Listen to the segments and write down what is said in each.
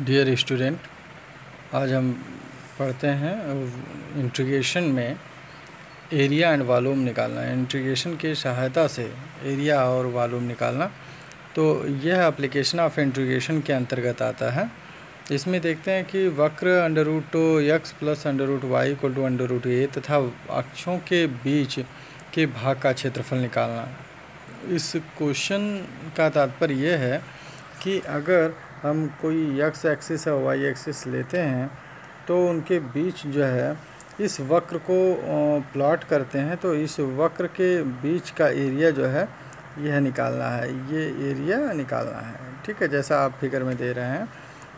Dear student, आज हम पढ़ते हैं इंटीग्रेशन में एरिया एंड वॉल्यूम निकालना। इंटीग्रेशन की सहायता से एरिया और वॉल्यूम निकालना, तो यह एप्लीकेशन ऑफ इंटीग्रेशन के अंतर्गत आता है। इसमें देखते हैं कि वक्र √x plus √y equal to √a तथा अक्षों के बीच के भाग का क्षेत्रफल निकालना। इस क्वेश्चन का तात्पर्य यह है कि अगर हम कोई x एक्सिस और y एक्सिस लेते हैं तो उनके बीच जो है इस वक्र को प्लॉट करते हैं, तो इस वक्र के बीच का एरिया जो है यह निकालना है, ये एरिया निकालना है। ठीक है, जैसा आप फिगर में दे रहे हैं।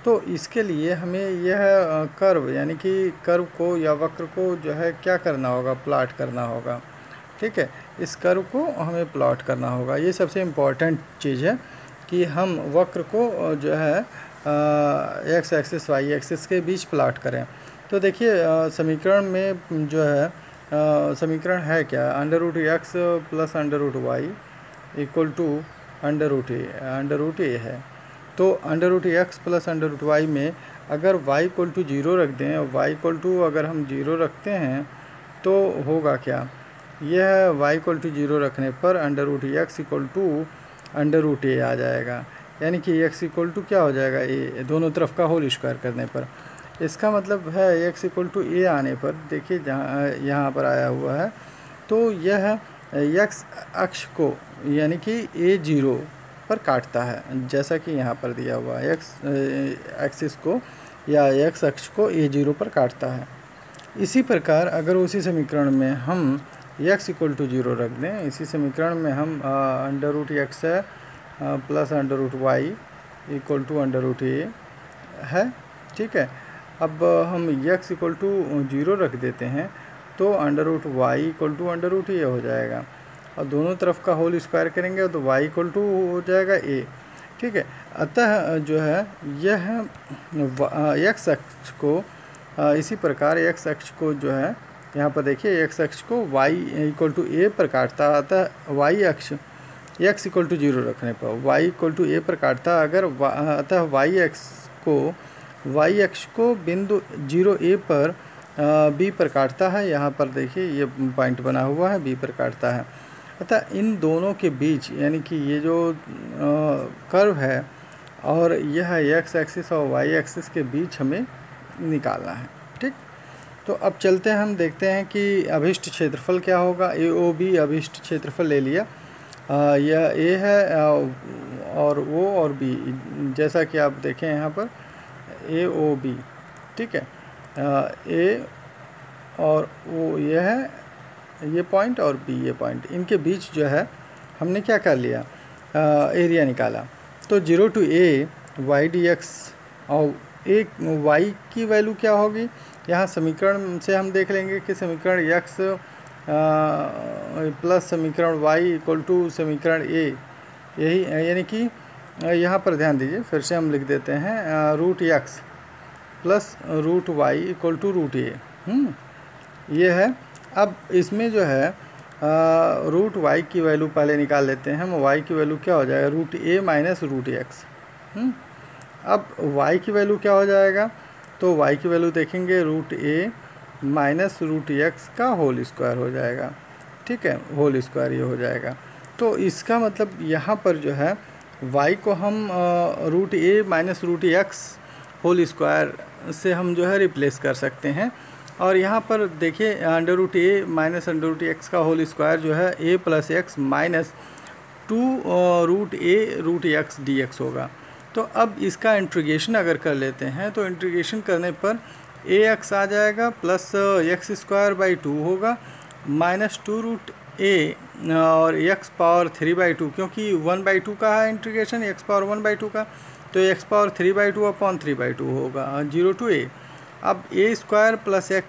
तो इसके लिए हमें यह कर्व यानी कि कर्व को या वक्र को जो है क्या करना होगा, प्लॉट करना होगा। ठीक है, इस कर्व को हमें प्लॉट करना होगा। ये सबसे इम्पॉर्टेंट चीज़ है कि हम वक्र को जो है एक्स एक्सिस वाई एक्सिस के बीच प्लॉट करें। तो देखिए समीकरण में जो है समीकरण है क्या, √x plus √y equal to √a है। तो √x प्लस √y में अगर y इक्वल टू 0 रख दें और y इक्वल टू अगर हम 0 रखते हैं तो होगा क्या, यह y इक्वल टू 0 रखने पर √x इक्वल टू √a आ जाएगा, यानी कि x इक्वल टू क्या हो जाएगा, a, दोनों तरफ का होल स्क्वायर करने पर। इसका मतलब है x इक्वल टू a आने पर, देखिए जहाँ यहाँ पर आया हुआ है, तो यह x अक्ष को यानी कि a0 पर काटता है, जैसा कि यहाँ पर दिया हुआ है। x एक्सिस को या x अक्ष को a0 पर काटता है। इसी प्रकार अगर उसी समीकरण में हम x इक्वल टू 0 रख दें, इसी समीकरण में हम √x है plus √y equal to √a है। ठीक है, अब हम x इक्वल टू 0 रख देते हैं तो √y इक्वल टू √a हो जाएगा, और दोनों तरफ का होल स्क्वायर करेंगे तो y इक्वल टू हो जाएगा a। ठीक है, अतः जो है यह x अक्ष को इसी प्रकार x अक्ष को जो है यहाँ पर देखिए x अक्ष को y इक्वल टू a पर काटता, अतः y अक्ष x इक्वल टू 0 रखने पर y इक्वल टू a पर काटता। अगर अतः y अक्ष को बिंदु 0a पर b पर काटता है। यहाँ पर देखिए ये पॉइंट बना हुआ है, b पर काटता है। अतः इन दोनों के बीच यानी कि ये जो कर्व है और यह x एक्सिस और y एक्सिस के बीच हमें निकालना है। ठीक, तो अब चलते हैं, हम देखते हैं कि अभिष्ट क्षेत्रफल क्या होगा। AOB अभिष्ट क्षेत्रफल ले लिया, यह A है और O और B, जैसा कि आप देखें यहाँ पर AOB। ठीक है, A और O यह है, ये पॉइंट और B ये पॉइंट, इनके बीच जो है हमने क्या कर लिया, एरिया निकाला। तो 0 टू A y dx और एक y की वैल्यू क्या होगी, यहाँ समीकरण से हम देख लेंगे कि समीकरण x प्लस समीकरण y इक्वल टू समीकरण a, यही यानी कि यहाँ पर ध्यान दीजिए, फिर से हम लिख देते हैं √x plus √y equal to √a। ये है। अब इसमें जो है √y की वैल्यू पहले निकाल लेते हैं हम। y की वैल्यू क्या हो जाएगा, √a माइनस √x। अब y की वैल्यू क्या हो जाएगा, तो y की वैल्यू देखेंगे √a माइनस √x का होल स्क्वायर हो जाएगा। ठीक है, होल स्क्वायर ये हो जाएगा। तो इसका मतलब यहाँ पर जो है y को हम √a minus √x whole square से हम जो है रिप्लेस कर सकते हैं। और यहाँ पर देखिए √a माइनस √x का होल स्क्वायर जो है a plus x minus 2√a√x dx होगा। तो अब इसका इंटीग्रेशन अगर कर लेते हैं तो इंटीग्रेशन करने पर ax आ जाएगा प्लस x स्क्वायर बाई 2 होगा माइनस 2√a और x पावर 3/2, क्योंकि 1/2 का है इंटीग्रेशन, x पावर 1/2 का, तो x पावर 3/2 अपॉन 3/2 होगा 0 टू a। अब a square plus a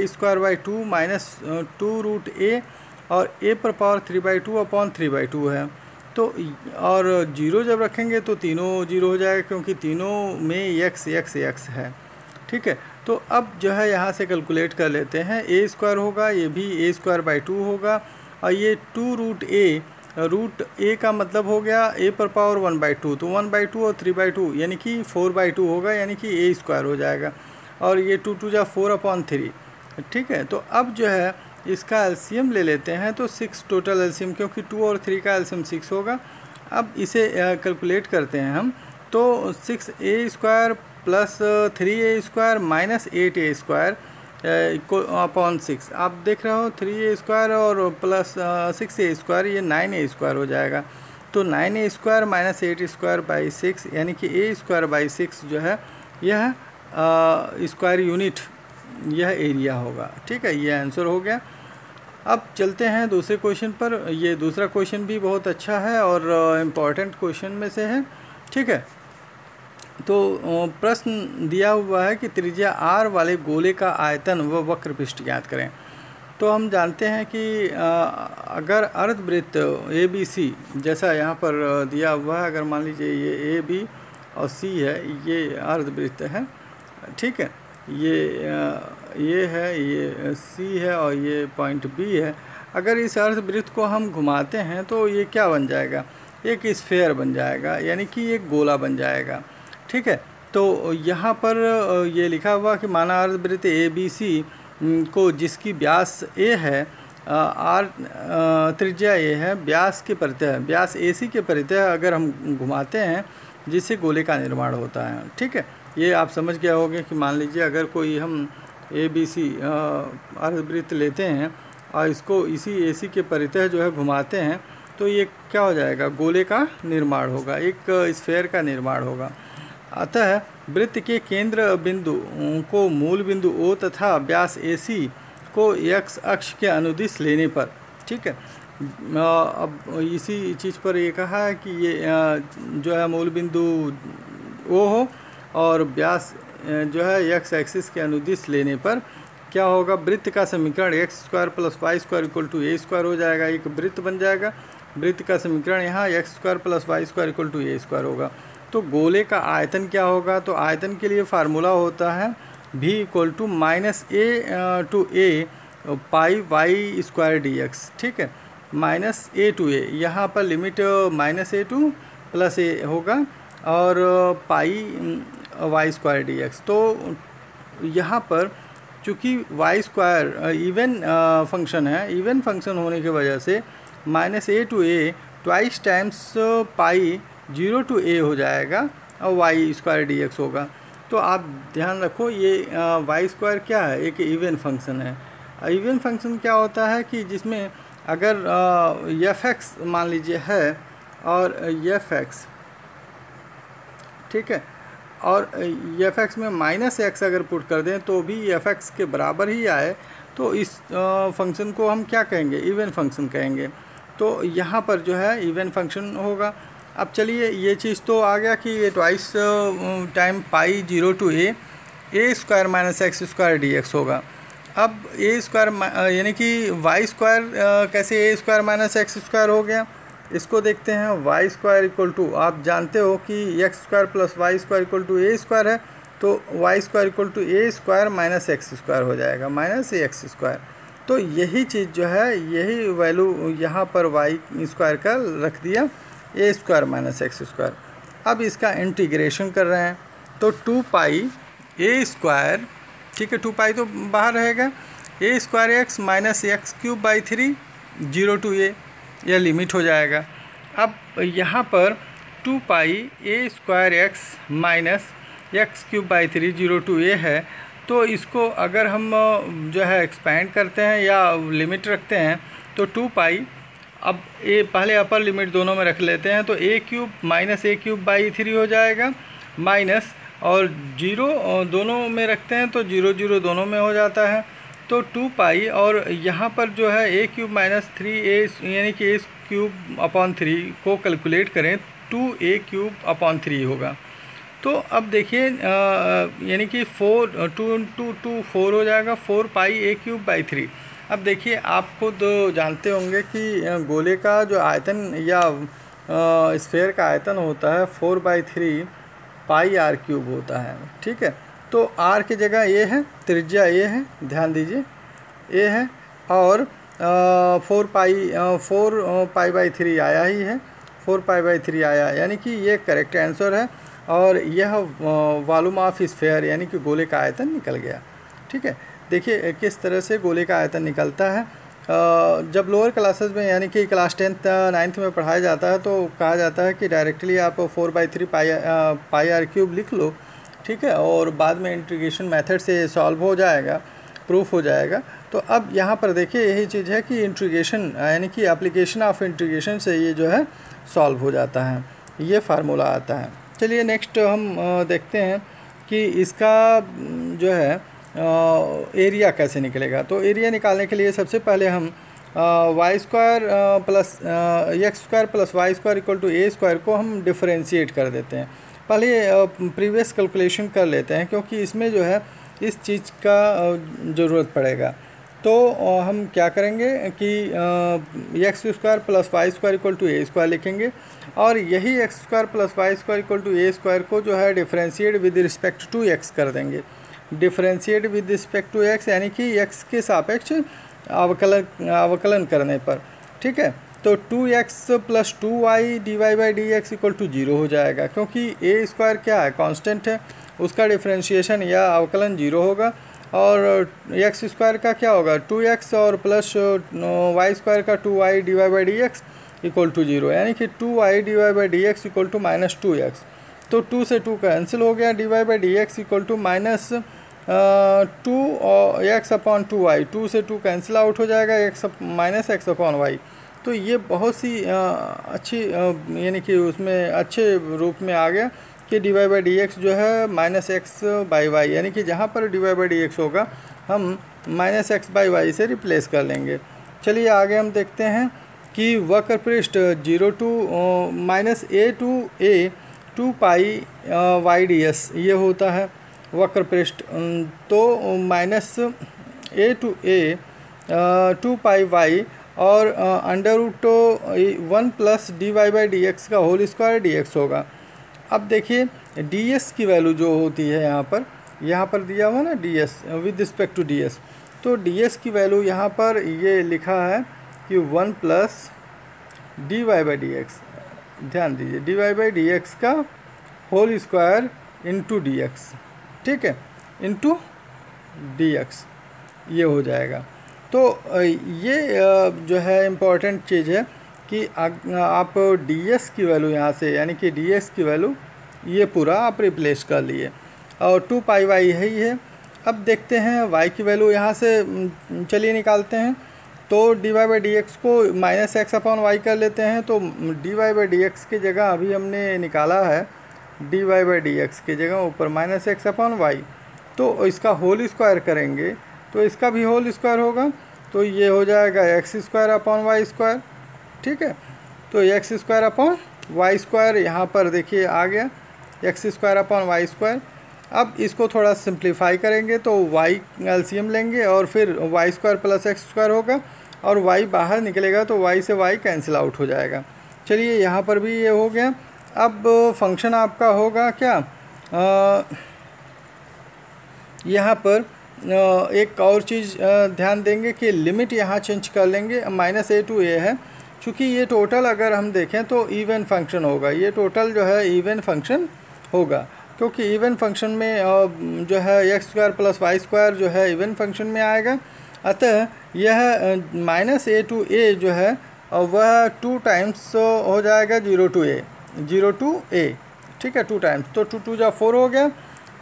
square by 2 minus 2√a और a पर पावर 3/2 अपॉन 3/2 है। तो और 0 जब रखेंगे तो तीनों 0 हो जाएगा, क्योंकि तीनों में x है। ठीक है, तो अब जो है यहाँ से कैलकुलेट कर लेते हैं। a स्क्वायर होगा, ये भी a स्क्वायर बाई 2 होगा, और ये 2√a रूट ए का मतलब हो गया ए पर पावर 1/2, तो 1/2 और 3/2 यानी कि 4/2 होगा, यानी कि ए स्क्वायर हो जाएगा। और ये 2 2 जा 4/3, ठीक है। तो अब जो है इसका एलसीएम ले लेते हैं, तो 6 टोटल एलसीएम, क्योंकि 2 और 3 का एलसीएम 6 होगा। अब इसे कैलकुलेट करते हैं हम, तो 6a² plus 3a² minus 8a² upon 6। आप देख रहे हो 3a² और प्लस 6a², ये 9a² हो जाएगा। तो 9a² माइनस 8a²/6 यानी कि a²/6 जो है यह स्क्वायर यूनिट, यह एरिया होगा, ठीक है। ये आंसर हो गया। अब चलते हैं दूसरे क्वेश्चन पर। ये दूसरा क्वेश्चन भी बहुत अच्छा है और इम्पॉर्टेंट क्वेश्चन में से है, ठीक है। तो प्रश्न दिया हुआ है कि त्रिज्या r वाले गोले का आयतन व वक्र पृष्ठ ज्ञात करें। तो हम जानते हैं कि अगर अर्धवृत्त ABC जैसा यहाँ पर दिया हुआ है, अगर मान लीजिए ये AB और C है, ये अर्धवृत्त है, ठीक है। ये है, ये C है और ये पॉइंट B है। अगर इस अर्धवृत्त को हम घुमाते हैं तो ये क्या बन जाएगा, एक स्फीयर बन जाएगा, यानी कि एक गोला बन जाएगा, ठीक है। तो यहाँ पर ये लिखा हुआ कि माना अर्धवृत्त ABC को जिसकी व्यास A है, त्रिज्या A है, व्यास के परितः, व्यास AC के परितः अगर हम घुमाते हैं जिससे गोले का निर्माण होता है, ठीक है। ये आप समझ गए होंगे कि मान लीजिए अगर कोई हम ABC अर्धवृत्त लेते हैं और इसको इसी AC के परितः जो है घुमाते हैं, तो ये क्या हो जाएगा, गोले का निर्माण होगा, एक स्फीयर का निर्माण होगा। अतः वृत्त के केंद्र बिंदु को मूल बिंदु O तथा व्यास AC को x अक्ष के अनुदिश लेने पर, ठीक है। अब इसी चीज़ पर ये कहा है कि ये जो है मूल बिंदु O हो और व्यास जो है x एक्सिस के अनुदिश लेने पर क्या होगा, वृत्त का समीकरण x² plus y² equal to a² हो जाएगा, एक वृत्त बन जाएगा। वृत्त का समीकरण यहाँ x² plus y² equal to a² होगा। तो गोले का आयतन क्या होगा, तो आयतन के लिए फार्मूला होता है v equal to -a to a pi y² dx, ठीक है। -a to a, यहाँ पर limit -a to plus a होगा और पाई y² dx। तो यहाँ पर चूँकि y² इवन फंक्शन है, इवन फंक्शन होने की वजह से -a to a twice times pi 0 to a हो जाएगा और y² dx होगा। तो आप ध्यान रखो ये y² क्या है, एक इवन फंक्शन है। इवन फंक्शन क्या होता है कि जिसमें अगर f(x) मान लीजिए है और f(x), ठीक है, और f(x) में -x अगर पुट कर दें तो भी f(x) के बराबर ही आए, तो इस फंक्शन को हम क्या कहेंगे, इवन फंक्शन कहेंगे। तो यहाँ पर जो है इवन फंक्शन होगा। अब चलिए ये चीज़ तो आ गया कि ये twice time pi 0 to a² minus x² dx होगा। अब a² यानी कि y² कैसे a² माइनस x² हो गया, इसको देखते हैं। y² इक्वल टू, आप जानते हो कि x² plus y² equal to a² है, तो y² equal to a² minus x² हो जाएगा, माइनस x²। तो यही चीज़ जो है, यही वैल्यू यहाँ पर y² का रख दिया, a² माइनस x²। अब इसका इंटीग्रेशन कर रहे हैं, तो 2 पाई a², ठीक है, 2 पाई तो बाहर रहेगा, a² x minus x³/3 0 to a, यह लिमिट हो जाएगा। अब यहाँ पर 2 पाई a² x minus x³/3 0 to a है, तो इसको अगर हम जो है एक्सपेंड करते हैं या लिमिट रखते हैं तो 2 पाई, अब ए पहले अपर लिमिट दोनों में रख लेते हैं, तो a³ माइनस a³/3 हो जाएगा, माइनस और 0 दोनों में रखते हैं तो 0 0 दोनों में हो जाता है, तो 2 पाई, और यहाँ पर जो है a³ माइनस 3a यानी कि a³/3 को कैलकुलेट करें 2a³/3 होगा। तो अब देखिए यानी कि 2 4 हो जाएगा, 4 पाई a³/3। अब देखिए आप खुद जानते होंगे कि गोले का जो आयतन या स्फीयर का आयतन होता है 4/3 पाई r³ होता है, ठीक है। तो r की जगह a है, त्रिज्या a है, ध्यान दीजिए a है, और 4 पाई 3 आया ही है, 4 पाई 3 आया, यानी कि ये करेक्ट आंसर है। और यह वॉल्यूम ऑफ स्फीयर यानी कि गोले का आयतन निकल गया। ठीक है, देखिए किस तरह से गोले का आयतन निकलता है। जब लोअर क्लासेस में यानी कि क्लास 10th 9th में पढ़ाया जाता है तो कहा जाता है कि डायरेक्टली आप 4/3 पाई आर क्यूब लिख लो, ठीक है, और बाद में इंटीग्रेशन मेथड से सॉल्व हो जाएगा, प्रूफ हो जाएगा। तो अब यहाँ पर देखिए यही चीज़ है कि इंटीग्रेशन यानी कि एप्लीकेशन ऑफ इंटीग्रेशन से ये जो है सॉल्व हो जाता है, ये फार्मूला आता है। चलिए नेक्स्ट हम देखते हैं कि इसका जो है एरिया कैसे निकलेगा। तो एरिया निकालने के लिए सबसे पहले हम y square plus x square plus y square equal to a square को हम डिफरेंशिएट कर देते हैं। पहले प्रीवियस कैलकुलेशन कर लेते हैं क्योंकि इसमें जो है इस चीज़ का ज़रूरत पड़ेगा। तो हम क्या करेंगे कि x square plus y square equal to a square लिखेंगे और यही x square plus y square equal to a square को जो है differentiate with respect to x कर देंगे। Differentiate with respect to x यानी कि एक्स के सापेक्ष अवकलन करने पर, ठीक है। तो 2x plus 2y dy by d x equal to 0 हो जाएगा क्योंकि ए स्क्वायर क्या है, कांस्टेंट है, उसका डिफरेंशिएशन या अवकलन 0 होगा। और एक्स स्क्वायर का क्या होगा 2x और प्लस वाई स्क्वायर का 2y dy by d x equal to 0, यानी कि 2y dy by d x equal to minus 2x। तो 2 से 2 कैंसिल हो गया, dy by d x equal to minus 2x upon 2y, 2 से 2 cancel out हो जाएगा, x minus x upon y. तो ये बहुत सी अच्छी यानी कि उसमें अच्छे रूप में आ गया कि dy बाई डी एक्स जो है माइनस एक्स बाई वाई, यानी कि जहाँ पर dy बाई डी एक्स होगा हम माइनस एक्स बाई वाई से रिप्लेस कर लेंगे। चलिए आगे हम देखते हैं कि वक्र पृष्ठ 0 to minus a to a 2 pi y d s ये होता है वक्र पृष्ठ। तो minus a to a 2 pi y और under root 1 plus d y by d x का होल स्क्वायर डी एक्स होगा। अब देखिए डी एस की वैल्यू जो होती है यहाँ पर दिया हुआ ना d s with respect to d s, तो डी एस की वैल्यू यहाँ पर ये लिखा है कि 1 plus d y by d x, ध्यान दीजिए d y by d x का whole square into d x, ठीक है, इंटू डी एक्स ये हो जाएगा। तो ये जो है इम्पॉर्टेंट चीज़ है कि आप डी एस की वैल्यू यहाँ से यानी कि डी एक्स की वैल्यू ये पूरा आप रिप्लेस कर लिए और 2 पाई वाई है ही है। अब देखते हैं वाई की वैल्यू यहाँ से चलिए निकालते हैं। तो d y by d x को माइनस एक्स अपॉन वाई कर लेते हैं। तो d y by d x की जगह अभी हमने निकाला है d y by d x की जगह ऊपर माइनस एक्स अपॉन वाई, तो इसका होल स्क्वायर करेंगे तो इसका भी होल स्क्वायर होगा, तो ये हो जाएगा x square upon y square, ठीक है। तो x square upon y square यहाँ पर देखिए आ गया x square upon y square. अब इसको थोड़ा सिंप्लीफाई करेंगे तो वाई एलसीएम लेंगे और फिर y square plus x square होगा और वाई बाहर निकलेगा तो वाई से वाई कैंसिल आउट हो जाएगा। चलिए यहाँ पर भी ये हो गया। अब फंक्शन आपका होगा क्या, यहाँ पर एक और चीज़ ध्यान देंगे कि लिमिट यहाँ चेंज कर लेंगे, माइनस ए टू ए है, चूँकि ये टोटल अगर हम देखें तो इवन फंक्शन होगा, ये टोटल जो है इवन फंक्शन होगा क्योंकि इवन फंक्शन में जो है x square plus y square जो है इवन फंक्शन में आएगा। अतः यह माइनस ए टू ए जो है वह 2 टाइम्स हो जाएगा 0 टू ए, ठीक है, 2 टाइम्स, तो 2 2 जा 4 हो गया।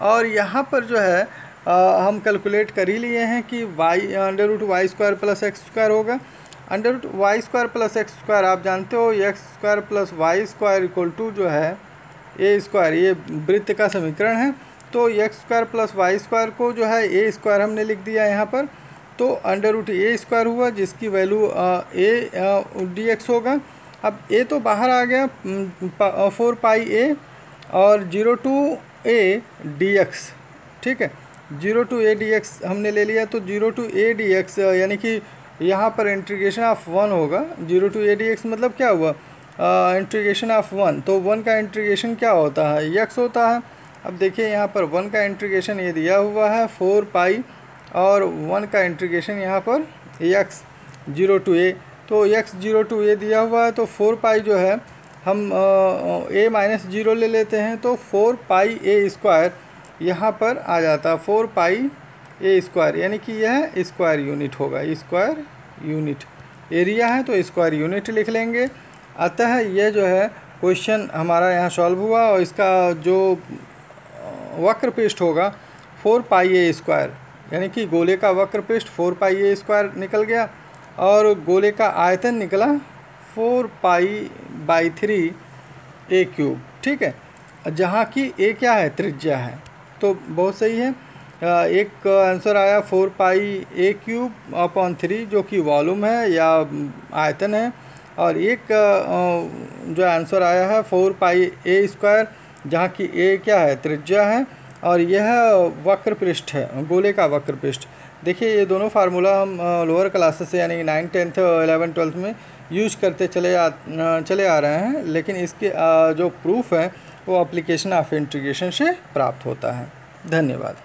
और यहाँ पर जो है हम कैलकुलेट कर ही लिए हैं कि y under root y square plus x square होगा। Under root y square plus x square आप जानते हो x square plus y square equal to जो है ए स्क्वायर, ये वृत्त का समीकरण है। तो x square plus y square को जो है ए स्क्वायर हमने लिख दिया यहाँ पर, तो अंडर रूट ए स्क्वायर हुआ जिसकी वैल्यू ए डी एक्स होगा। अब ए तो बाहर आ गया 4 पाई ए और 0 टू ए डी एक्स, ठीक है, 0 टू ए डी एक्स हमने ले लिया। तो 0 टू ए डी एक्स यानी कि यहाँ पर इंटीग्रेशन ऑफ 1 होगा। 0 टू ए डी एक्स मतलब क्या हुआ, इंटीग्रेशन ऑफ 1, तो 1 का इंटीग्रेशन क्या होता है, एक्स होता है। अब देखिए यहाँ पर 1 का इंटीग्रेशन ये दिया हुआ है 4 पाई और 1 का इंटीग्रेशन यहाँ पर एक्स। 0 to a, तो x 0 to a दिया हुआ है, तो 4 पाई जो है हम a माइनस 0 ले लेते हैं, तो 4 पाई a स्क्वायर यहाँ पर आ जाता है, 4 पाई a स्क्वायर, यानी कि यह स्क्वायर यूनिट होगा, स्क्वायर यूनिट। एरिया है तो स्क्वायर यूनिट लिख लेंगे। अतः यह जो है क्वेश्चन हमारा यहाँ सॉल्व हुआ, और इसका जो वक्र पृष्ठ होगा 4 पाई a स्क्वायर, यानी कि गोले का वक्र पृष्ठ 4 पाई a स्क्वायर निकल गया, और गोले का आयतन निकला 4 पाई बाई 3 a क्यूब। ठीक है, जहाँ की a क्या है, त्रिज्या है, तो बहुत सही है। एक आंसर आया 4 पाई a क्यूब अपॉन 3 जो कि वॉल्यूम है या आयतन है, और एक जो आंसर आया है 4 पाई a स्क्वायर जहाँ की a क्या है, त्रिज्या है, और यह वक्र पृष्ठ है, गोले का वक्र पृष्ठ। देखिए ये दोनों फार्मूला हम लोअर क्लासेस से यानी 9, 10, 11, 12 में यूज करते चले आ रहे हैं, लेकिन इसके जो प्रूफ है वो एप्लीकेशन ऑफ इंटीग्रेशन से प्राप्त होता है। धन्यवाद।